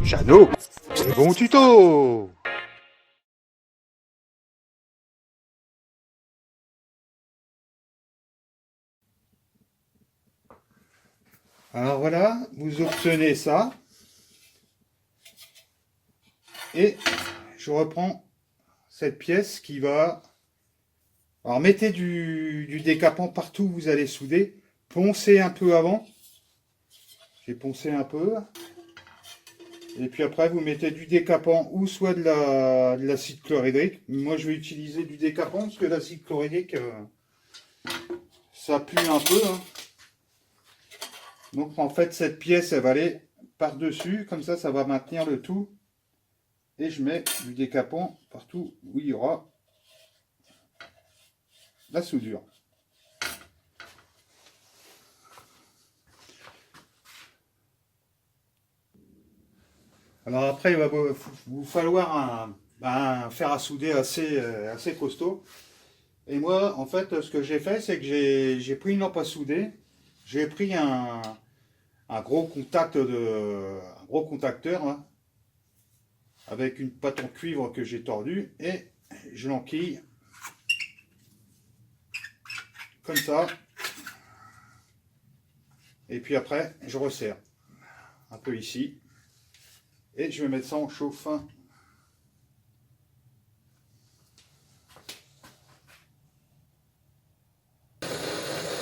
Jeannot, c'est bon tuto. Alors voilà, vous obtenez ça. Et je reprends cette pièce qui va... Alors mettez du décapant partout où vous allez souder. Poncez un peu avant. J'ai poncé un peu. Et puis après, vous mettez du décapant ou soit de l'acide chlorhydrique. Moi, je vais utiliser du décapant parce que l'acide chlorhydrique, ça pue un peu. Hein. Donc, en fait, cette pièce, elle va aller par-dessus. Comme ça va maintenir le tout. Et je mets du décapant partout où il y aura la soudure. Alors après, il va vous falloir un fer à souder assez costaud. Et moi, en fait, ce que j'ai fait, c'est que j'ai pris une lampe à souder. J'ai pris un gros un gros contacteur hein, avec une pâte en cuivre que j'ai tordue et je l'enquille comme ça. Et puis après, je resserre un peu ici et je vais mettre ça en chauffe.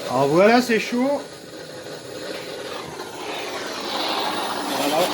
Alors voilà, c'est chaud. Voilà.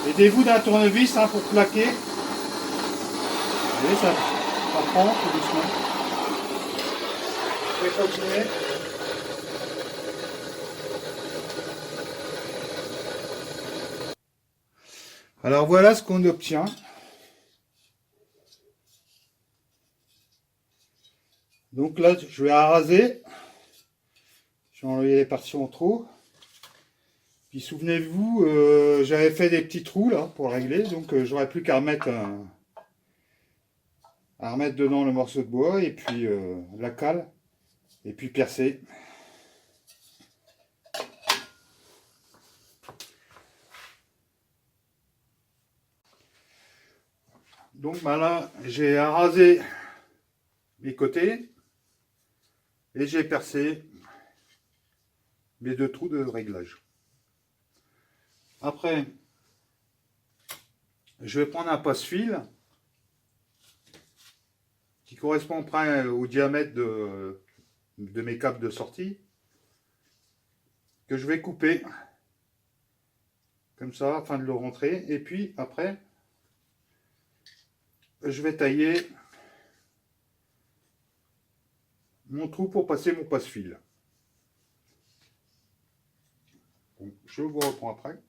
Aidez-vous d'un tournevis hein, pour plaquer. Vous voyez, ça prend tout doucement. Je vais continuer. Alors voilà ce qu'on obtient. Donc là, je vais araser. Je vais enlever les parties en trop. Puis souvenez-vous, j'avais fait des petits trous là pour régler, donc j'aurais plus qu'à remettre dedans le morceau de bois et puis la cale et puis percer. Donc ben là, j'ai arasé mes côtés et j'ai percé mes deux trous de réglage. Après, je vais prendre un passe-fil qui correspond près au diamètre de mes câbles de sortie que je vais couper comme ça afin de le rentrer. Et puis après, je vais tailler mon trou pour passer mon passe-fil. Je vous reprends après.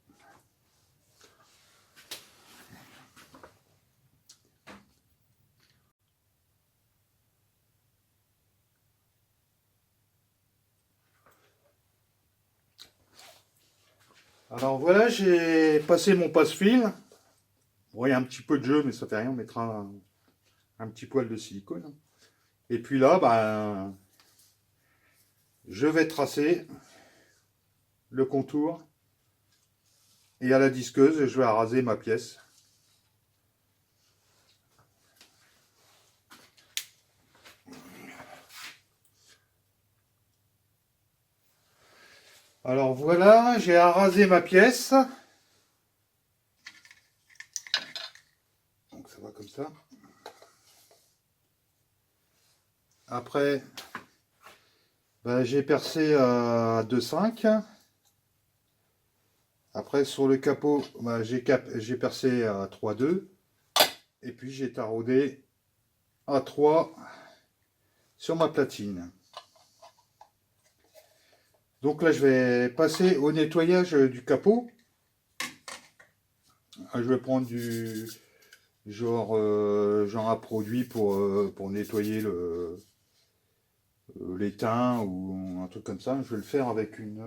Alors voilà, j'ai passé mon passe-fil. Bon, il y a un petit peu de jeu, mais ça fait rien, on mettra un petit poil de silicone. Et puis là, ben, je vais tracer le contour. Et à la disqueuse, je vais araser ma pièce. Alors voilà, j'ai arasé ma pièce. Donc ça va comme ça. Après, ben, j'ai percé à 2,5. Après, sur le capot, ben, j'ai percé à 3,2. Et puis, j'ai taraudé à 3 sur ma platine. Donc là, je vais passer au nettoyage du capot. Je vais prendre du genre un produit pour nettoyer l'étain ou un truc comme ça. Je vais le faire avec une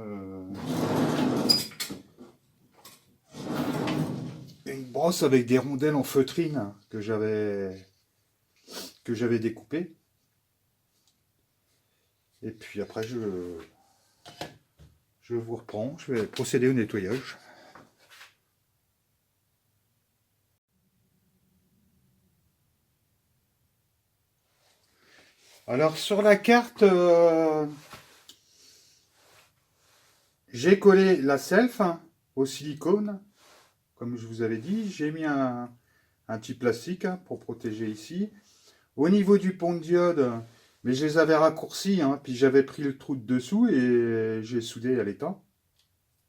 brosse avec des rondelles en feutrine que j'avais découpées. Et puis après, je vous reprends. Je vais procéder au nettoyage. Alors sur la carte, j'ai collé la self au silicone, comme je vous avais dit. J'ai mis un petit plastique pour protéger ici. Au niveau du pont de diode, mais je les avais raccourcis, puis j'avais pris le trou de dessous et j'ai soudé à l'état.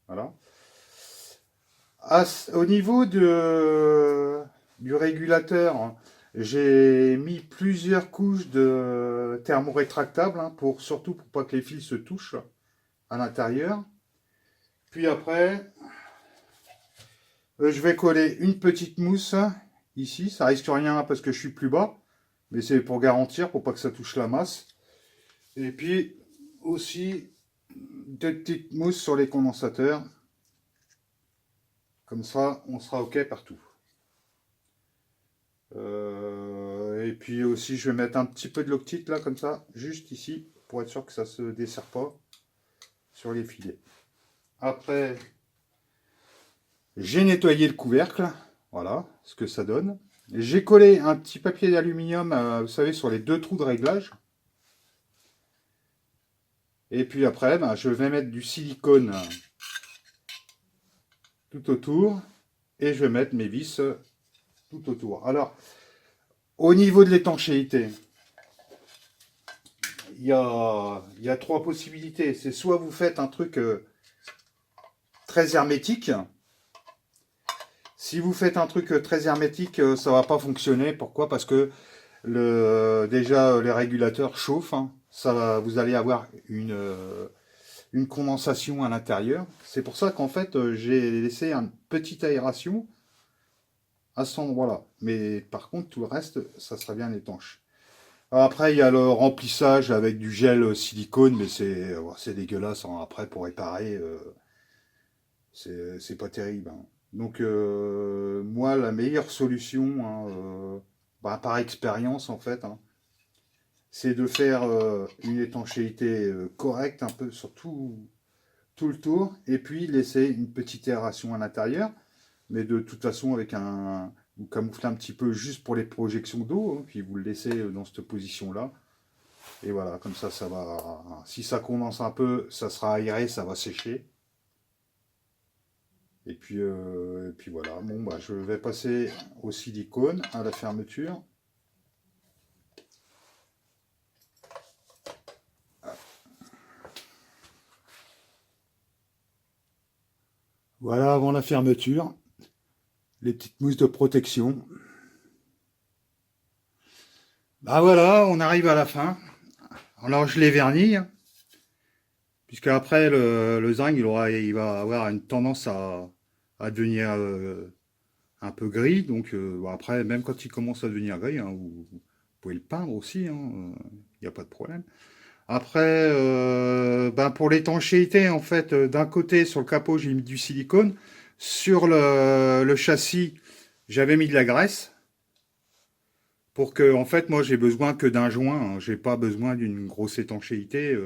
Voilà. Au niveau du régulateur, j'ai mis plusieurs couches de thermorétractable surtout pour pas que les fils se touchent à l'intérieur. Puis après, je vais coller une petite mousse ici. Ça risque rien parce que je suis plus bas, mais c'est pour garantir, pour pas que ça touche la masse. Et puis aussi deux petites mousses sur les condensateurs. Comme ça, on sera OK partout. Et puis aussi, je vais mettre un petit peu de loctite là, comme ça, juste ici, pour être sûr que ça se desserre pas sur les filets. Après, j'ai nettoyé le couvercle. Voilà ce que ça donne. J'ai collé un petit papier d'aluminium, vous savez, sur les deux trous de réglage. Et puis après, je vais mettre du silicone tout autour. Et je vais mettre mes vis tout autour. Alors, au niveau de l'étanchéité, il y a trois possibilités. C'est soit vous faites un truc très hermétique. Si vous faites un truc très hermétique, ça va pas fonctionner. Pourquoi? Parce que déjà les régulateurs chauffent. Vous allez avoir une condensation à l'intérieur. C'est pour ça qu'en fait j'ai laissé une petite aération à cet endroit-là. Mais par contre tout le reste, ça sera bien étanche. Après il y a le remplissage avec du gel silicone, mais c'est dégueulasse après pour réparer. C'est pas terrible. Donc moi la meilleure solution, par expérience en fait, c'est de faire une étanchéité correcte un peu sur tout le tour et puis laisser une petite aération à l'intérieur, mais de toute façon avec vous camouflez un petit peu juste pour les projections d'eau, puis vous le laissez dans cette position là et voilà, comme ça va, si ça condense un peu ça sera aéré, ça va sécher. Et puis voilà, bon je vais passer au silicone, à la fermeture. Voilà avant la fermeture, les petites mousses de protection. Voilà, on arrive à la fin. Alors je les vernis, puisque après le zinc il va avoir une tendance à devenir un peu gris. Donc après, même quand il commence à devenir gris, vous pouvez le peindre aussi, il n'y a pas de problème. Après, pour l'étanchéité, en fait, d'un côté, sur le capot, j'ai mis du silicone. Sur le châssis, j'avais mis de la graisse. Pour que, en fait, moi, j'ai besoin que d'un joint. J'ai pas besoin d'une grosse étanchéité.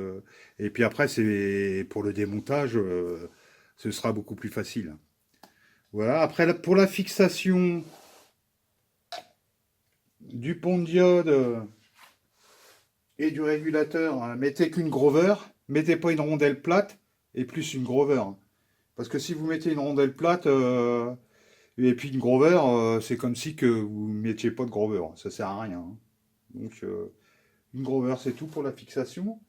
Et puis après, c'est pour le démontage, ce sera beaucoup plus facile. Voilà. Après, pour la fixation du pont de diode et du régulateur, mettez qu'une grover, mettez pas une rondelle plate et plus une grover. Parce que si vous mettez une rondelle plate et puis une grover, c'est comme si que vous ne mettiez pas de grover. Ça sert à rien. Donc une grover, c'est tout pour la fixation.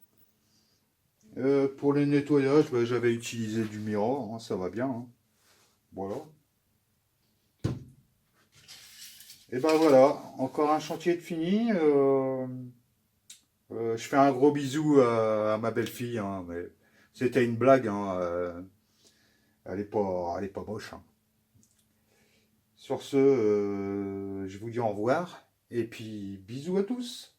Pour les nettoyages, j'avais utilisé du Mira, ça va bien. Voilà. Et voilà, encore un chantier de fini. Je fais un gros bisou à ma belle-fille, mais C'était une blague, hein, elle est pas moche, hein. Sur ce, je vous dis au revoir, et puis bisous à tous.